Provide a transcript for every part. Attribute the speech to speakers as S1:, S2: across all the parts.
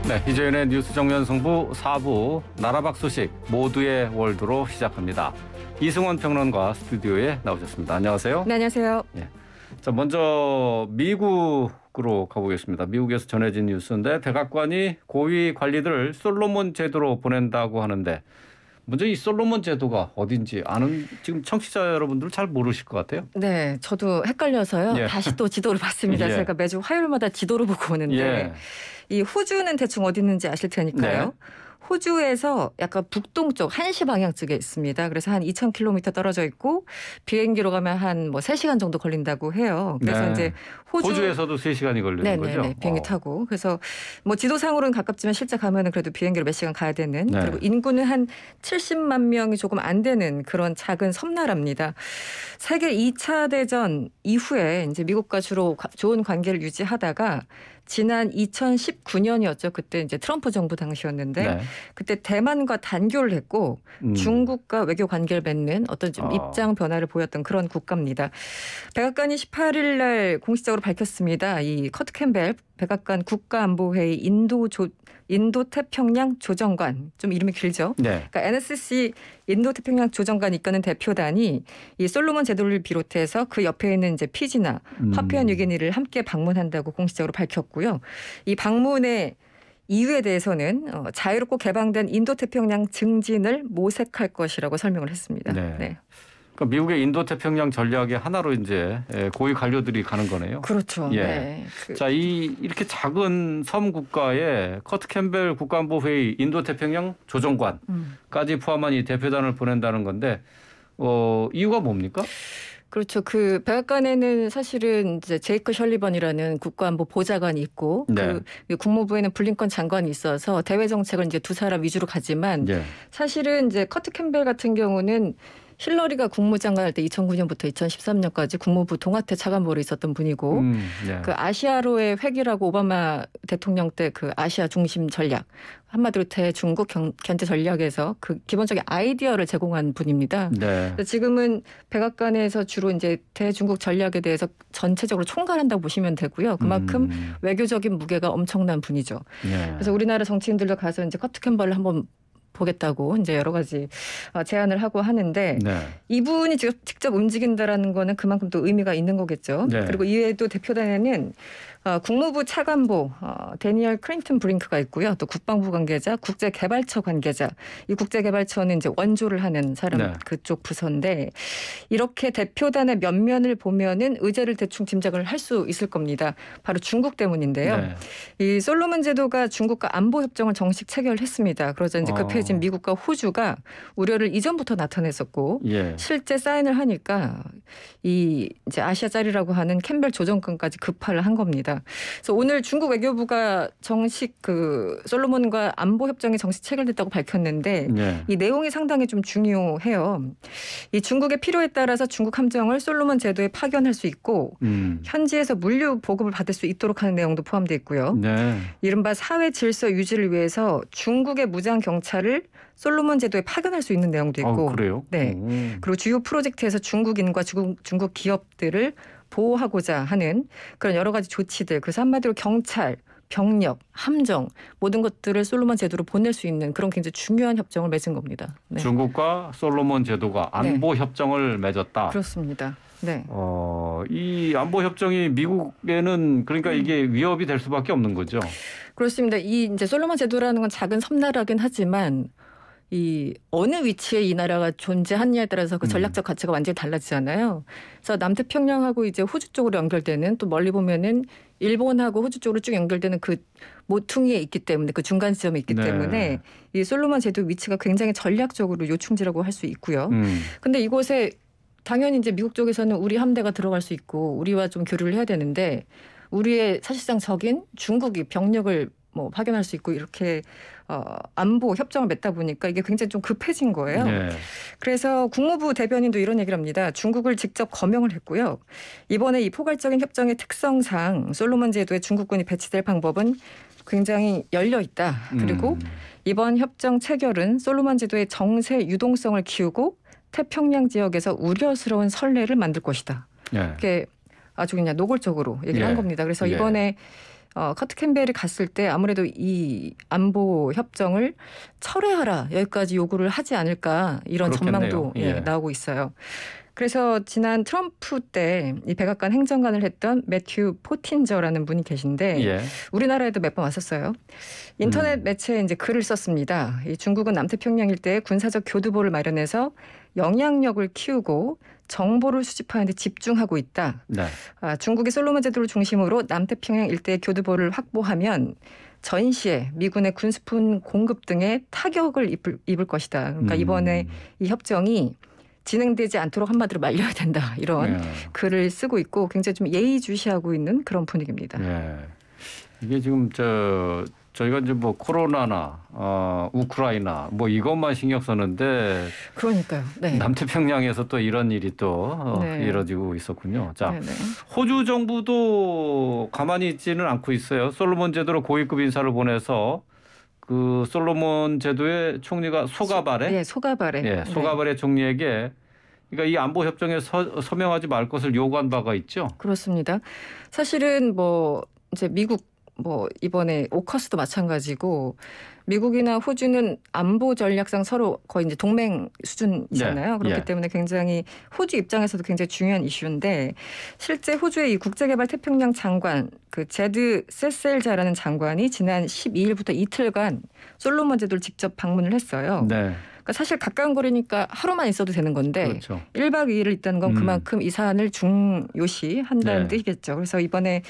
S1: 네, 이재현의 뉴스 정면 승부 4부 나라박 소식 모두의 월드로 시작합니다. 이승원 평론가 스튜디오에 나오셨습니다. 안녕하세요.
S2: 네, 안녕하세요.
S1: 예. 자, 먼저 미국으로 가보겠습니다. 미국에서 전해진 뉴스인데 백악관이 고위 관리들을 솔로몬 제도로 보낸다고 하는데 먼저 이 솔로몬 제도가 어딘지 아는 지금 청취자 여러분들 잘 모르실 것 같아요.
S2: 네, 저도 헷갈려서요.
S1: 예.
S2: 다시 또 지도를 봤습니다.
S1: 예.
S2: 제가 매주 화요일마다 지도를 보고 오는데
S1: 예.
S2: 이 호주는 대충 어디 있는지 아실 테니까요.
S1: 네.
S2: 호주에서 약간 북동쪽 1시 방향 쪽에 있습니다. 그래서 한 2,000km 떨어져 있고 비행기로 가면 한 3시간 정도 걸린다고 해요. 그래서
S1: 네.
S2: 이제
S1: 호주에서도 3시간이 걸리는 거죠?
S2: 네, 비행기 타고. 그래서 지도상으로는 가깝지만 실제 가면은 그래도 비행기로 몇 시간 가야 되는.
S1: 네.
S2: 그리고 인구는 한 70만 명이 조금 안 되는 그런 작은 섬나라입니다. 세계 2차 대전 이후에 이제 미국과 주로 좋은 관계를 유지하다가 지난 2019년이었죠. 그때 이제 트럼프 정부 당시였는데
S1: 네.
S2: 그때 대만과 단교를 했고 중국과 외교 관계를 맺는 어떤 좀 입장 변화를 보였던 그런 국가입니다. 백악관이 18일 날 공식적으로 밝혔습니다. 이 커트 캠벨 백악관 국가안보회의 인도태평양 조정관, 좀 이름이 길죠.
S1: 네.
S2: 그러니까 NSC 인도태평양 조정관 이끄는 대표단이 이 솔로몬 제도를 비롯해서 그 옆에 있는 이제 피지나 파푸아 뉴기니를 함께 방문한다고 공식적으로 밝혔고요. 이 방문의 이유에 대해서는 자유롭고 개방된 인도태평양 증진을 모색할 것이라고 설명을 했습니다.
S1: 네.
S2: 네.
S1: 그러니까 미국의 인도태평양 전략의 하나로 이제 고위 관료들이 가는 거네요.
S2: 그렇죠.
S1: 예.
S2: 네.
S1: 자, 이렇게 작은 섬 국가에 커트 캠벨 국가안보회의 인도태평양 조정관까지 포함한 이 대표단을 보낸다는 건데 이유가 뭡니까?
S2: 그렇죠. 그 백악관에는 사실은 이제 제이크 셜리번이라는 국가안보 보좌관이 있고
S1: 네.
S2: 그 국무부에는 블링컨 장관이 있어서 대외 정책을 이제 두 사람 위주로 가지만
S1: 예.
S2: 사실은 이제 커트 캠벨 같은 경우는 힐러리가 국무장관 할 때 2009년부터 2013년까지 국무부 동아태 차관보로 있었던 분이고
S1: 예.
S2: 그 아시아로의 획일하고 오바마 대통령 때 그 아시아 중심 전략 한마디로 대중국 견제 전략에서 그 기본적인 아이디어를 제공한 분입니다.
S1: 네.
S2: 지금은 백악관에서 주로 이제 대중국 전략에 대해서 전체적으로 총괄한다고 보시면 되고요. 그만큼 외교적인 무게가 엄청난 분이죠.
S1: 예.
S2: 그래서 우리나라 정치인들도 가서 이제 커트 캠벨을 한번 보겠다고 이제 여러 가지 제안을 하고 하는데
S1: 네.
S2: 이분이 직접 움직인다라는 거는 그만큼 또 의미가 있는 거겠죠.
S1: 네.
S2: 그리고 이외에도 대표단에는 국무부 차관보 데니얼 클린턴 브링크가 있고요. 또 국방부 관계자, 국제개발처 관계자. 이 국제개발처는 이제 원조를 하는 사람
S1: 네.
S2: 그쪽 부서인데 이렇게 대표단의 면면을 보면은 의제를 대충 짐작을 할 수 있을 겁니다. 바로 중국 때문인데요.
S1: 네.
S2: 이 솔로몬 제도가 중국과 안보 협정을 정식 체결했습니다. 그러자 이제 급해진 미국과 호주가 우려를 이전부터 나타냈었고
S1: 예.
S2: 실제 사인을 하니까 이 이제 아시아 짤이라고 하는 캠벨 조정권까지 급파를 한 겁니다. 그래서 오늘 중국 외교부가 정식 그 솔로몬과 안보 협정이 정식 체결됐다고 밝혔는데
S1: 예.
S2: 이 내용이 상당히 좀 중요해요. 이 중국의 필요에 따라서 중국 함정을 솔로몬 제도에 파견할 수 있고 현지에서 물류 보급을 받을 수 있도록 하는 내용도 포함되어 있고요.
S1: 네.
S2: 이른바 사회 질서 유지를 위해서 중국의 무장 경찰을 솔로몬 제도에 파견할 수 있는 내용도 있고.
S1: 그래요?
S2: 네. 그리고 주요 프로젝트에서 중국인과 중국 기업들을 보호하고자 하는 그런 여러 가지 조치들. 그래서 한마디로 경찰, 병력, 함정 모든 것들을 솔로몬 제도로 보낼 수 있는 그런 굉장히 중요한 협정을 맺은 겁니다. 네.
S1: 중국과 솔로몬 제도가 안보 협정을 맺었다.
S2: 그렇습니다. 네.
S1: 이 안보 협정이 미국에는 그러니까 이게 위협이 될 수밖에 없는 거죠.
S2: 그렇습니다. 이 이제 솔로몬 제도라는 건 작은 섬나라긴 하지만 이 어느 위치에 이 나라가 존재하느냐에 따라서 그 전략적 가치가 완전히 달라지잖아요. 그래서 남태평양하고 이제 호주 쪽으로 연결되는 또 멀리 보면은 일본하고 호주 쪽으로 쭉 연결되는 그 모퉁이에 있기 때문에 그 중간 지점에 있기
S1: 네.
S2: 때문에 이 솔로몬 제도 위치가 굉장히 전략적으로 요충지라고 할 수 있고요. 근데 이곳에 당연히 이제 미국 쪽에서는 우리 함대가 들어갈 수 있고 우리와 좀 교류를 해야 되는데 우리의 사실상 적인 중국이 병력을 파견할 수 있고 이렇게 안보 협정을 맺다 보니까 이게 굉장히 좀 급해진 거예요.
S1: 네.
S2: 그래서 국무부 대변인도 이런 얘기를 합니다. 중국을 직접 거명을 했고요. 이번에 이 포괄적인 협정의 특성상 솔로몬 제도에 중국군이 배치될 방법은 굉장히 열려 있다. 그리고 이번 협정 체결은 솔로몬 제도의 정세 유동성을 키우고 태평양 지역에서 우려스러운 선례를 만들 것이다.
S1: 예.
S2: 이렇게 아주 그냥 노골적으로 얘기를
S1: 예.
S2: 한 겁니다. 그래서
S1: 예.
S2: 이번에 커트 캠벨이 갔을 때 아무래도 이 안보 협정을 철회하라 여기까지 요구를 하지 않을까 이런
S1: 그렇겠네요.
S2: 전망도
S1: 예.
S2: 나오고 있어요. 그래서 지난 트럼프 때 이 백악관 행정관을 했던 매튜 포틴저라는 분이 계신데
S1: 예.
S2: 우리나라에도 몇 번 왔었어요. 인터넷 매체에 이제 글을 썼습니다. 이 중국은 남태평양 일대에 군사적 교두보를 마련해서 영향력을 키우고 정보를 수집하는 데 집중하고 있다.
S1: 네.
S2: 중국이 솔로몬 제도를 중심으로 남태평양 일대의 교두보를 확보하면 전시에 미군의 군수품 공급 등의 타격을 입을 것이다. 그러니까 이번에 이 협정이 진행되지 않도록 한마디로 말려야 된다. 이런 글을 쓰고 있고 굉장히 좀 예의주시하고 있는 그런 분위기입니다.
S1: 예. 이게 지금 저희가 이제 뭐 코로나나 우크라이나 뭐 이것만 신경 썼는데
S2: 그러니까요. 네.
S1: 남태평양에서 또 이런 일이 또
S2: 네.
S1: 이뤄지고 있었군요. 자,
S2: 네네.
S1: 호주 정부도 가만히 있지는 않고 있어요. 솔로몬 제도로 고위급 인사를 보내서 그 솔로몬 제도의 총리가 소가바레,
S2: 네, 소가바레.
S1: 예, 소가바레 총리에게 그러니까 이 안보 협정에 서명하지 말 것을 요구한 바가 있죠.
S2: 그렇습니다. 사실은 뭐 이제 미국 뭐 이번에 오커스도 마찬가지고 미국이나 호주는 안보 전략상 서로 거의 이제 동맹 수준이잖아요.
S1: 네.
S2: 그렇기
S1: 예.
S2: 때문에 굉장히 호주 입장에서도 굉장히 중요한 이슈인데 실제 호주의 이 국제개발 태평양 장관 그 제드 세셀자라는 장관이 지난 12일부터 이틀간 솔로몬 제도를 직접 방문을 했어요.
S1: 네.
S2: 그러니까 사실 가까운 거리니까 하루만 있어도 되는 건데
S1: 그렇죠.
S2: 1박 2일을 있다는 건 그만큼 이 사안을 중요시한다는
S1: 네.
S2: 뜻이겠죠. 그래서 이번에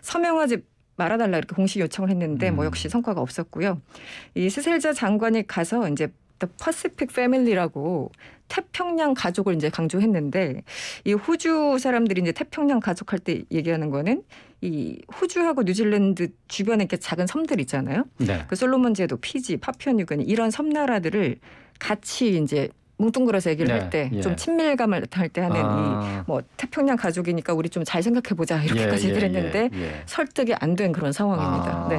S2: 서명하지 말아달라 이렇게 공식 요청을 했는데 뭐 역시 성과가 없었고요. 이 스셀자 장관이 가서 이제 The Pacific Family라고 태평양 가족을 이제 강조했는데 이 호주 사람들이 이제 태평양 가족할 때 얘기하는 거는 이 호주하고 뉴질랜드 주변에 이렇게 작은 섬들 있잖아요.
S1: 네.
S2: 그 솔로몬 제도, 피지, 파푸아뉴기니 이런 섬나라들을 같이 이제 뭉뚱그려서 얘기를
S1: 네,
S2: 할 때
S1: 예.
S2: 좀 친밀감을 나타낼 때 하는 이 뭐 태평양 가족이니까 우리 좀 잘 생각해 보자 이렇게까지 얘기를 했는데 설득이 안 된 그런 상황입니다. 네.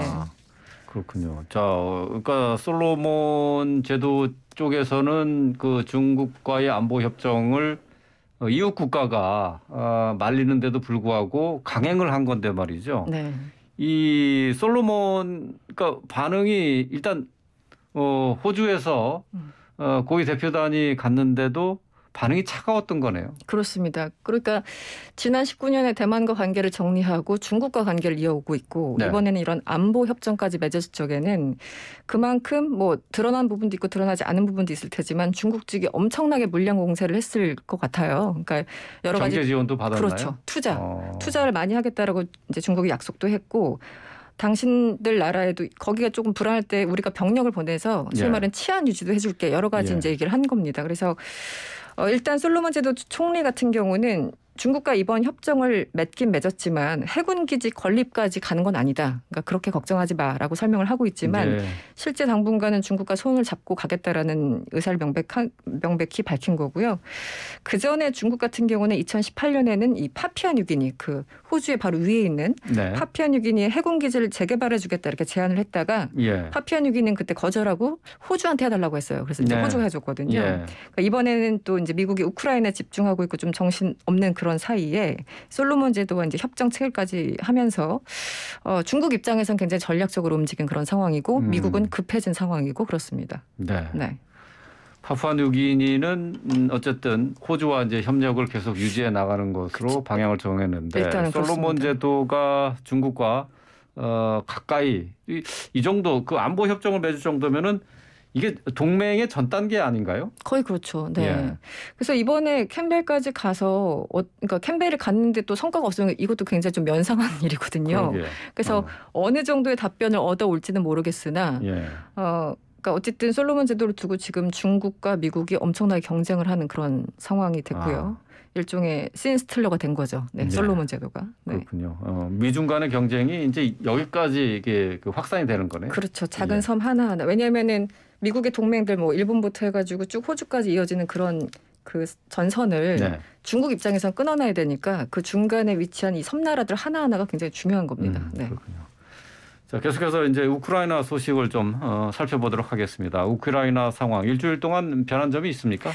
S1: 그렇군요. 자, 그러니까 솔로몬 제도 쪽에서는 그 중국과의 안보 협정을 이웃 국가가 말리는데도 불구하고 강행을 한 건데 말이죠.
S2: 네.
S1: 이 솔로몬 그러니까 반응이 일단 호주에서 고위 대표단이 갔는데도 반응이 차가웠던 거네요.
S2: 그렇습니다. 그러니까 지난 19년에 대만과 관계를 정리하고 중국과 관계를 이어오고 있고
S1: 네.
S2: 이번에는 이런 안보 협정까지 맺었을 적에는 그만큼 뭐 드러난 부분도 있고 드러나지 않은 부분도 있을 테지만 중국 측이 엄청나게 물량 공세를 했을 것 같아요. 그러니까 여러 가지
S1: 경제 지원도 받았나요?
S2: 그렇죠. 투자를 많이 하겠다라고 이제 중국이 약속도 했고 당신들 나라에도 거기가 조금 불안할 때 우리가 병력을 보내서 소위 말하는 치안 유지도 해줄게 여러 가지 이제 얘기를 한 겁니다. 그래서 일단 솔로몬 제도 총리 같은 경우는 중국과 이번 협정을 맺긴 맺었지만 해군 기지 건립까지 가는 건 아니다. 그러니까 그렇게 걱정하지 마라고 설명을 하고 있지만 실제 당분간은 중국과 손을 잡고 가겠다라는 의사를 명백히 밝힌 거고요. 그 전에 중국 같은 경우는 2018년에는 이 파푸아뉴기니 그 호주의 바로 위에 있는 파푸아뉴기니의 해군 기지를 재개발해주겠다 이렇게 제안을 했다가 파푸아뉴기니는 그때 거절하고 호주한테 해달라고 했어요. 그래서 이제 호주가 해줬거든요. 그러니까 이번에는 또 이제 미국이 우크라이나에 집중하고 있고 좀 정신 없는 그런 사이에 솔로몬 제도와 이제 협정 체결까지 하면서 중국 입장에선 굉장히 전략적으로 움직인 그런 상황이고 미국은 급해진 상황이고 그렇습니다.
S1: 네. 파푸아뉴기니는 어쨌든 호주와 이제 협력을 계속 유지해 나가는 것으로 방향을 정했는데 솔로몬 제도가 중국과 가까이 이 정도 그 안보 협정을 맺을 정도면은 이게 동맹의 전 단계 아닌가요?
S2: 거의 그렇죠. 네. 그래서 이번에 캠벨까지 가서 그러니까 캠벨을 갔는데 또 성과가 없으면 이것도 굉장히 좀 면상한 일이거든요. 그래서 어느 정도의 답변을 얻어올지는 모르겠으나 그러니까 어쨌든 솔로몬 제도를 두고 지금 중국과 미국이 엄청나게 경쟁을 하는 그런 상황이 됐고요. 일종의 신스틸러가 된 거죠. 솔로몬 제도가.
S1: 그렇군요. 미중 간의 경쟁이 이제 여기까지 이게 확산이 되는 거네요.
S2: 그렇죠. 작은 섬 하나하나. 왜냐하면은 미국의 동맹들 뭐 일본부터 해가지고 쭉 호주까지 이어지는 그런 그 전선을 중국 입장에선 끊어놔야 되니까 그 중간에 위치한 이 섬나라들 하나하나가 굉장히 중요한 겁니다.
S1: 그렇군요. 자, 계속해서 이제 우크라이나 소식을 좀 살펴보도록 하겠습니다. 우크라이나 상황 일주일 동안 변한 점이 있습니까?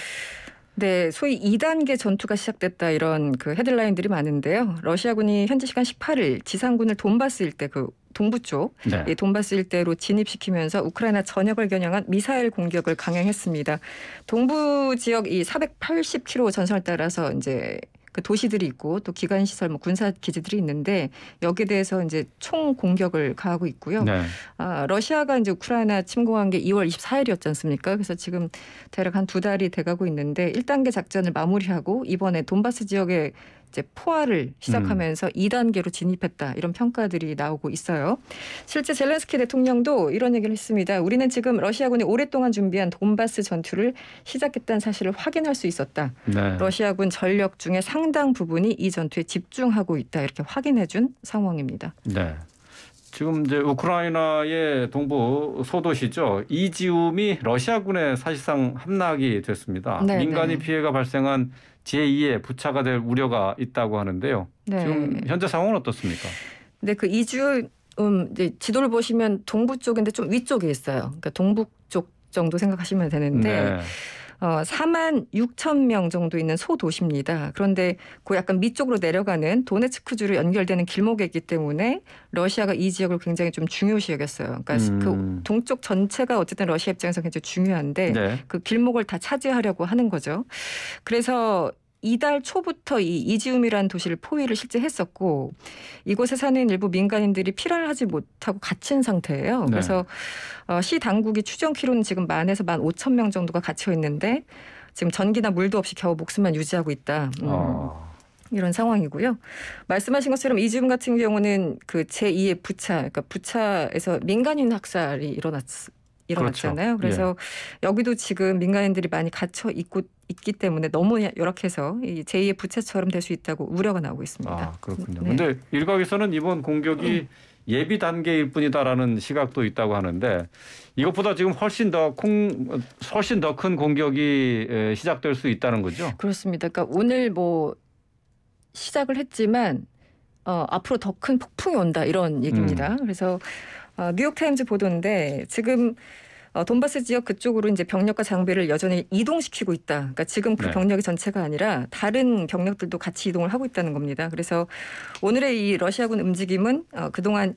S2: 네, 소위 2단계 전투가 시작됐다 이런 그 헤드라인들이 많은데요. 러시아군이 현지 시간 18일 지상군을 돈바스 일대 그 동부 쪽
S1: 네.
S2: 이 돈바스 일대로 진입시키면서 우크라이나 전역을 겨냥한 미사일 공격을 강행했습니다. 동부 지역 이 480km 전선을 따라서 이제 그 도시들이 있고 또 기관 시설, 뭐 군사 기지들이 있는데 여기에 대해서 이제 총 공격을 가하고 있고요.
S1: 네.
S2: 러시아가 이제 우크라이나 침공한 게 2월 24일이었지 않습니까? 그래서 지금 대략 한 2달이 돼가고 있는데 1단계 작전을 마무리하고 이번에 돈바스 지역에 이제 포화를 시작하면서 2단계로 진입했다 이런 평가들이 나오고 있어요. 실제 젤렌스키 대통령도 이런 얘기를 했습니다. 우리는 지금 러시아군이 오랫동안 준비한 돈바스 전투를 시작했다는 사실을 확인할 수 있었다.
S1: 네.
S2: 러시아군 전력 중에 상당 부분이 이 전투에 집중하고 있다 이렇게 확인해준 상황입니다.
S1: 네. 지금 이제 우크라이나의 동부 소도시죠. 이지움이 러시아군에 사실상 함락이 됐습니다.
S2: 네,
S1: 민간인
S2: 네.
S1: 피해가 발생한 제2의 부차가 될 우려가 있다고 하는데요.
S2: 네.
S1: 지금 현재 상황은 어떻습니까?
S2: 근데 그 이지움 이제 지도를 보시면 동부 쪽인데 좀 위쪽에 있어요. 그러니까 동북 쪽 정도 생각하시면 되는데
S1: 네.
S2: 4만 6천 명 정도 있는 소도시입니다. 그런데 그 약간 밑쪽으로 내려가는 도네츠크주로 연결되는 길목에 있기 때문에 러시아가 이 지역을 굉장히 좀 중요시 여겼어요. 그러니까 그 동쪽 전체가 어쨌든 러시아 입장에서 굉장히 중요한데
S1: 네.
S2: 그 길목을 다 차지하려고 하는 거죠. 그래서 이달 초부터 이 이지움이라는 도시를 포위를 실제 했었고 이곳에 사는 일부 민간인들이 피난을 하지 못하고 갇힌 상태예요.
S1: 네.
S2: 그래서 시 당국이 추정키로는 지금 10,000에서 15,000명 정도가 갇혀 있는데 지금 전기나 물도 없이 겨우 목숨만 유지하고 있다. 이런 상황이고요. 말씀하신 것처럼 이지움 같은 경우는 그 제2의 부차, 그러니까 부차에서 민간인 학살이 일어났잖아요.
S1: 그렇죠.
S2: 그래서 여기도 지금 민간인들이 많이 갇혀 있기 때문에 너무 열악해서 이 제2의 부채처럼 될 수 있다고 우려가 나오고 있습니다.
S1: 아, 그렇군요.
S2: 네.
S1: 그런데 일각에서는 이번 공격이 예비 단계일 뿐이다라는 시각도 있다고 하는데 이것보다 지금 훨씬 더 큰 공격이 시작될 수 있다는 거죠?
S2: 그렇습니다. 그러니까 오늘 뭐 시작을 했지만 앞으로 더 큰 폭풍이 온다 이런 얘기입니다. 그래서 뉴욕타임즈 보도인데 지금 돈바스 지역 그쪽으로 이제 병력과 장비를 여전히 이동시키고 있다. 그러니까 지금 그
S1: 네.
S2: 병력이 전체가 아니라 다른 병력들도 같이 이동을 하고 있다는 겁니다. 그래서 오늘의 이 러시아군 움직임은 그동안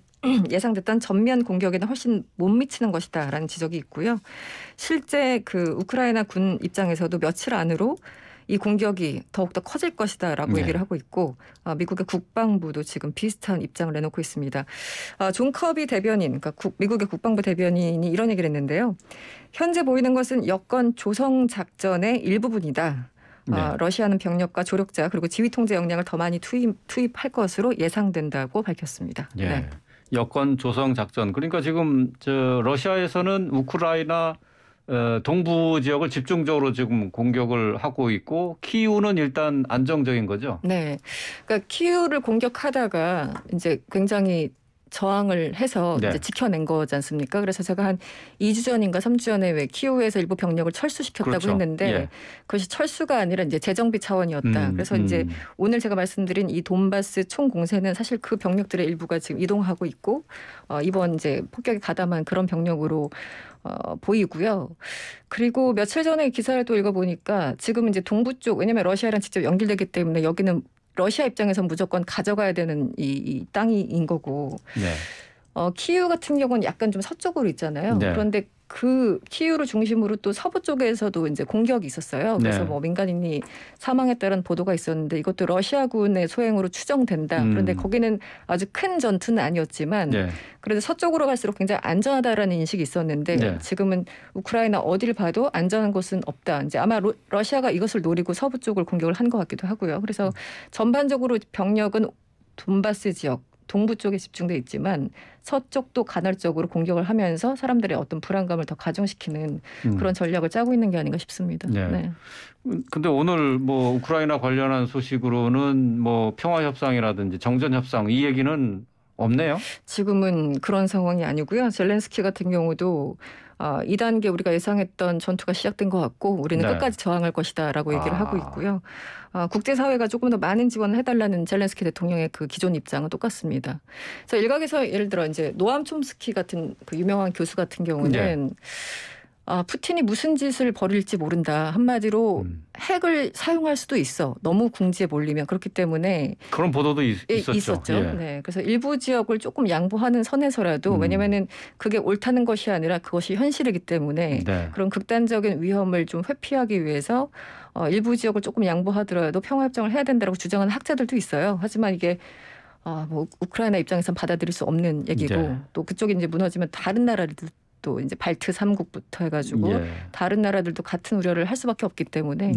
S2: 예상됐던 전면 공격에는 훨씬 못 미치는 것이다라는 지적이 있고요. 실제 그 우크라이나 군 입장에서도 며칠 안으로 이 공격이 더욱더 커질 것이다라고
S1: 네.
S2: 얘기를 하고 있고 미국의 국방부도 지금 비슷한 입장을 내놓고 있습니다. 존 커비 대변인, 그러니까 미국의 국방부 대변인이 이런 얘기를 했는데요. 현재 보이는 것은 여권 조성 작전의 일부분이다.
S1: 네.
S2: 러시아는 병력과 조력자 그리고 지휘 통제 역량을 더 많이 투입할 것으로 예상된다고 밝혔습니다.
S1: 예.
S2: 네.
S1: 여권 조성 작전. 그러니까 지금 러시아에서는 우크라이나 동부 지역을 집중적으로 지금 공격을 하고 있고 키이우는 일단 안정적인 거죠.
S2: 네. 그러니까 키이우를 공격하다가 이제 굉장히 저항을 해서
S1: 네.
S2: 이제 지켜낸 거지 않습니까? 그래서 제가 한 2주 전인가 3주 전에 왜 키이우에서 일부 병력을 철수시켰다고
S1: 그렇죠.
S2: 했는데
S1: 예.
S2: 그것이 철수가 아니라 이제 재정비 차원이었다. 그래서 이제 오늘 제가 말씀드린 이 돈바스 총 공세는 사실 그 병력들의 일부가 지금 이동하고 있고 이번 이제 폭격에 가담한 그런 병력으로 보이고요. 그리고 며칠 전에 기사를 또 읽어보니까 지금 이제 동부 쪽 왜냐하면 러시아랑 직접 연결되기 때문에 여기는 러시아 입장에서 무조건 가져가야 되는 이 땅인 거고
S1: 네.
S2: 키이우 같은 경우는 약간 좀 서쪽으로 있잖아요.
S1: 네.
S2: 그런데 그 키이우를 중심으로 또 서부 쪽에서도 이제 공격이 있었어요. 그래서
S1: 네.
S2: 뭐 민간인이 사망했다는 보도가 있었는데 이것도 러시아군의 소행으로 추정된다. 그런데 거기는 아주 큰 전투는 아니었지만
S1: 네.
S2: 그래도 서쪽으로 갈수록 굉장히 안전하다라는 인식이 있었는데
S1: 네.
S2: 지금은 우크라이나 어디를 봐도 안전한 곳은 없다. 이제 아마 러시아가 이것을 노리고 서부 쪽을 공격을 한 것 같기도 하고요. 그래서 전반적으로 병력은 돈바스 지역 동부 쪽에 집중돼 있지만 서쪽도 간헐적으로 공격을 하면서 사람들의 어떤 불안감을 더 가중시키는 그런 전략을 짜고 있는 게 아닌가 싶습니다.
S1: 네.
S2: 네.
S1: 근데 오늘 뭐 우크라이나 관련한 소식으로는 뭐 평화 협상이라든지 정전 협상 이 얘기는 없네요.
S2: 지금은 그런 상황이 아니고요. 젤렌스키 같은 경우도 2단계 우리가 예상했던 전투가 시작된 것 같고 우리는
S1: 네.
S2: 끝까지 저항할 것이다라고 얘기를 하고 있고요. 국제사회가 조금 더 많은 지원을 해달라는 젤렌스키 대통령의 그 기존 입장은 똑같습니다. 그래서 일각에서 예를 들어 이제 노암 촘스키 같은 그 유명한 교수 같은 경우는 푸틴이 무슨 짓을 벌일지 모른다. 한마디로 핵을 사용할 수도 있어. 너무 궁지에 몰리면. 그렇기 때문에
S1: 그런 보도도 있었죠. 예.
S2: 네, 그래서 일부 지역을 조금 양보하는 선에서라도 왜냐하면은 그게 옳다는 것이 아니라 그것이 현실이기 때문에
S1: 네.
S2: 그런 극단적인 위험을 좀 회피하기 위해서 일부 지역을 조금 양보하더라도 평화협정을 해야 된다고 주장하는 학자들도 있어요. 하지만 이게 뭐 우크라이나 입장에서는 받아들일 수 없는 얘기고
S1: 네.
S2: 또 그쪽이 이제 무너지면 다른 나라들도 또 이제 발트 3국부터 해가지고
S1: 예.
S2: 다른 나라들도 같은 우려를 할 수밖에 없기 때문에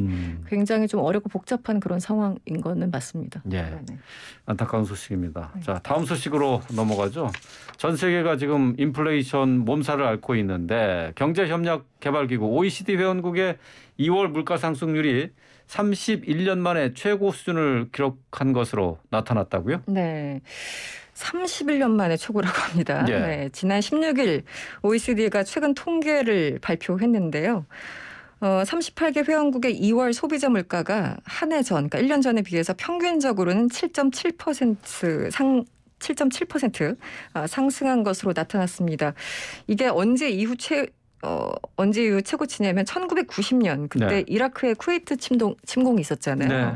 S2: 굉장히 좀 어렵고 복잡한 그런 상황인 거는 맞습니다.
S1: 예.
S2: 네.
S1: 안타까운 소식입니다. 자, 다음 소식으로 넘어가죠. 전 세계가 지금 인플레이션 몸살을 앓고 있는데 경제협력개발기구 OECD 회원국의 2월 물가 상승률이 31년 만에 최고 수준을 기록한 것으로 나타났다고요?
S2: 네. 31년 만에 최고라고 합니다.
S1: 예.
S2: 네, 지난 16일 OECD가 최근 통계를 발표했는데요. 38개 회원국의 2월 소비자 물가가 한 해 전, 그러니까 1년 전에 비해서 평균적으로는 7.7% 상승한 것으로 나타났습니다. 이게 언제 이후 최고치냐면 1990년 그때
S1: 네.
S2: 이라크의 쿠웨이트 침공이 있었잖아요.
S1: 네.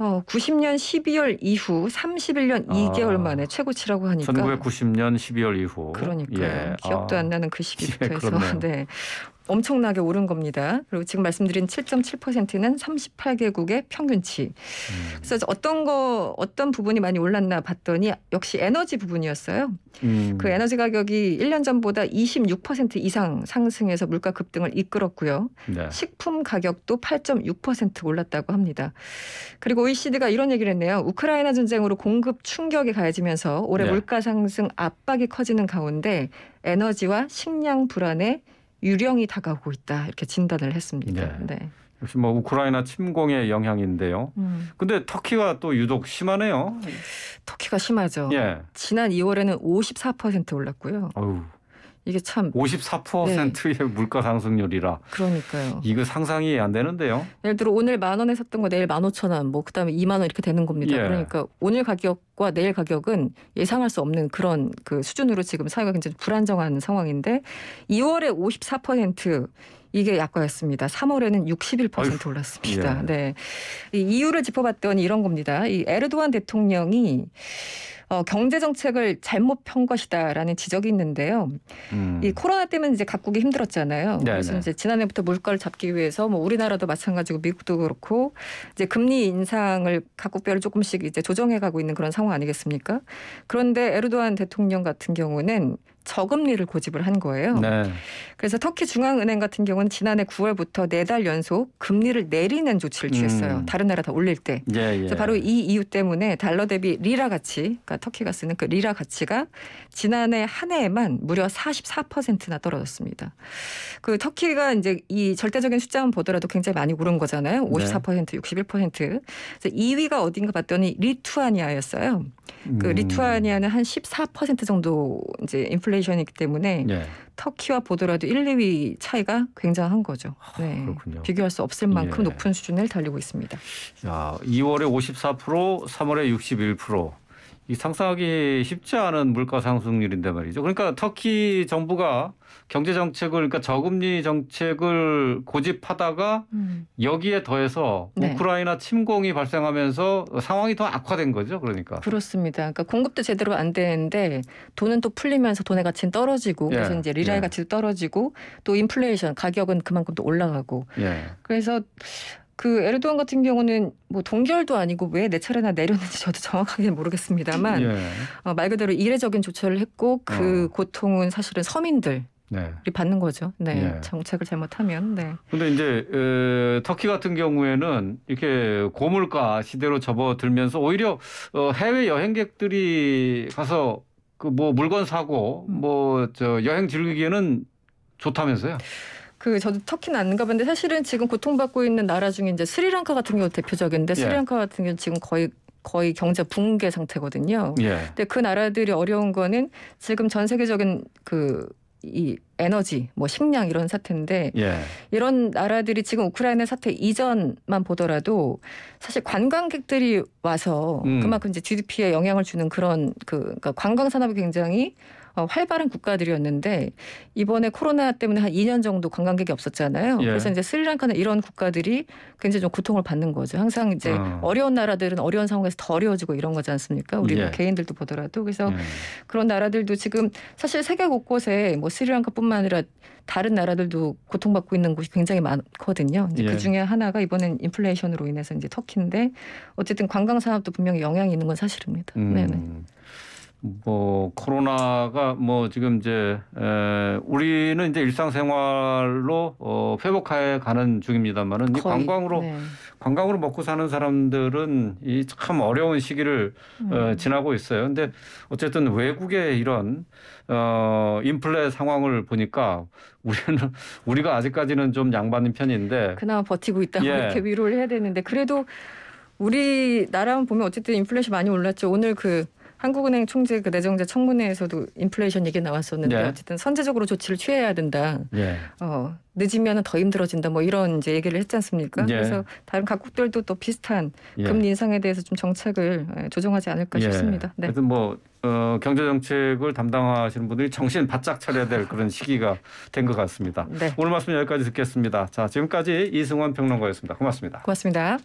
S2: 90년 12월 이후 31년 2개월 만에 최고치라고 하니까
S1: 1990년 12월 이후.
S2: 그러니까요.
S1: 예.
S2: 기억도 안 나는 그 시기부터
S1: 예,
S2: 해서
S1: 그렇네요.
S2: 네. 엄청나게 오른 겁니다. 그리고 지금 말씀드린 7.7%는 38개국의 평균치. 그래서 어떤 부분이 많이 올랐나 봤더니 역시 에너지 부분이었어요. 그 에너지 가격이 1년 전보다 26% 이상 상승해서 물가 급등을 이끌었고요.
S1: 네.
S2: 식품 가격도 8.6% 올랐다고 합니다. 그리고 OECD가 이런 얘기를 했네요. 우크라이나 전쟁으로 공급 충격이 가해지면서 올해
S1: 네.
S2: 물가 상승 압박이 커지는 가운데 에너지와 식량 불안에 유령이 다가오고 있다. 이렇게 진단을 했습니다.
S1: 네.
S2: 네.
S1: 역시 뭐 우크라이나 침공의 영향인데요. 근데 터키가 또 유독 심하네요.
S2: 터키가 심하죠.
S1: 예.
S2: 지난 2월에는 54% 올랐고요.
S1: 어휴.
S2: 이게 참
S1: 54%의 물가 상승률이라
S2: 그러니까요.
S1: 이거 상상이 안 되는데요.
S2: 예를 들어 오늘 10,000원에 샀던 거 내일 15,000원, 뭐 그다음에 20,000원 이렇게 되는 겁니다.
S1: 예.
S2: 그러니까 오늘 가격과 내일 가격은 예상할 수 없는 그런 그 수준으로 지금 사회가 굉장히 불안정한 상황인데 2월에 54% 이게 약과였습니다. 3월에는 61% 올랐습니다.
S1: 예.
S2: 네, 이 이유를 짚어봤더니 이런 겁니다. 이 에르도안 대통령이 경제 정책을 잘못 편 것이다라는 지적이 있는데요. 이 코로나 때문에 이제 각국이 힘들었잖아요.
S1: 네네.
S2: 그래서 이제 지난해부터 물가를 잡기 위해서 뭐 우리나라도 마찬가지고 미국도 그렇고 이제 금리 인상을 각국별로 조금씩 이제 조정해가고 있는 그런 상황 아니겠습니까? 그런데 에르도안 대통령 같은 경우는 저금리를 고집을 한 거예요.
S1: 네.
S2: 그래서 터키 중앙은행 같은 경우는 지난해 9월부터 4달 연속 금리를 내리는 조치를 취했어요. 다른 나라 다 올릴 때.
S1: 예, 예.
S2: 그래서 바로 이 이유 때문에 달러 대비 리라 가치, 그러니까 터키가 쓰는 그 리라 가치가 지난해 한 해에만 무려 44%나 떨어졌습니다. 그 터키가 이제 이 절대적인 숫자만 보더라도 굉장히 많이 오른 거잖아요. 54%, 61%. 그래서 2위가 어딘가 봤더니 리투아니아였어요. 그 리투아니아는 한 14% 정도 이제 인플레이션이기 때문에
S1: 예.
S2: 터키와 보더라도 1, 2위 차이가 굉장한 거죠. 네.
S1: 그렇군요.
S2: 비교할 수 없을 만큼
S1: 예.
S2: 높은 수준을 달리고 있습니다.
S1: 야, 2월에 54%, 3월에 61%. 이 상상하기 쉽지 않은 물가 상승률인데 말이죠. 그러니까 터키 정부가 경제 정책을 그러니까 저금리 정책을 고집하다가 여기에 더해서
S2: 네.
S1: 우크라이나 침공이 발생하면서 상황이 더 악화된 거죠. 그러니까.
S2: 그렇습니다. 그러니까 공급도 제대로 안 되는데 돈은 또 풀리면서 돈의 가치는 떨어지고 그래서
S1: 예.
S2: 이제 리라의
S1: 예.
S2: 가치도 떨어지고 또 인플레이션 가격은 그만큼 또 올라가고
S1: 예.
S2: 그래서 그 에르도안 같은 경우는 뭐 동결도 아니고 왜 내 차례나 내렸는지 저도 정확하게 모르겠습니다만
S1: 예.
S2: 말 그대로 이례적인 조처를 했고 그 고통은 사실은 서민들이
S1: 네.
S2: 받는 거죠. 네,
S1: 예.
S2: 정책을 잘못하면. 네.
S1: 근데 이제 터키 같은 경우에는 이렇게 고물가 시대로 접어들면서 오히려 해외 여행객들이 가서 그 뭐 물건 사고 뭐 저 여행 즐기기에는 좋다면서요?
S2: 저도 터키는 안 가봤는데 사실은 지금 고통받고 있는 나라 중에 이제 스리랑카 같은 경우 대표적인데 스리랑카 같은 경우는 지금 거의 경제 붕괴 상태거든요.
S1: 예.
S2: 근데 그 나라들이 어려운 거는 지금 전 세계적인 이 에너지, 뭐 식량 이런 사태인데
S1: 예.
S2: 이런 나라들이 지금 우크라이나 사태 이전만 보더라도 사실 관광객들이 와서 그만큼 이제 GDP에 영향을 주는 그런 그러니까 관광 산업이 굉장히 활발한 국가들이었는데 이번에 코로나 때문에 한 2년 정도 관광객이 없었잖아요.
S1: 예.
S2: 그래서 이제 스리랑카나 이런 국가들이 굉장히 좀 고통을 받는 거죠. 항상 이제 어려운 나라들은 어려운 상황에서 더 어려워지고 이런 거지 않습니까? 우리
S1: 예.
S2: 개인들도 보더라도. 그래서 그런 나라들도 지금 사실 세계 곳곳에 뭐 스리랑카뿐만 아니라 다른 나라들도 고통받고 있는 곳이 굉장히 많거든요. 이제
S1: 예.
S2: 그 중에 하나가 이번엔 인플레이션으로 인해서 이제 터키인데 어쨌든 관광 산업도 분명히 영향이 있는 건 사실입니다. 네네.
S1: 뭐 코로나가 뭐 지금 이제 우리는 이제 일상생활로 회복해 가는 중입니다만은 이 관광으로 먹고 사는 사람들은 이 참 어려운 시기를 지나고 있어요. 근데 어쨌든 외국의 이런 인플레 상황을 보니까 우리가 아직까지는 좀 양반인 편인데
S2: 그나마 버티고 있다고 이렇게 위로를 해야 되는데 그래도 우리나라만 보면 어쨌든 인플레이션 많이 올랐죠. 오늘 그 한국은행 총재 그 내정자 청문회에서도 인플레이션 얘기 나왔었는데 어쨌든 선제적으로 조치를 취해야 된다. 늦으면 더 힘들어진다. 뭐 이런 이제 얘기를 했지 않습니까? 그래서 다른 각국들도 또 비슷한 금리 인상에 대해서 좀 정책을 조정하지 않을까 싶습니다. 네.
S1: 그래서 뭐 경제 정책을 담당하시는 분들이 정신 바짝 차려야 될 그런 시기가 된 것 같습니다. 네. 오늘 말씀 여기까지 듣겠습니다. 자, 지금까지 이승원 평론가였습니다. 고맙습니다.
S2: 고맙습니다.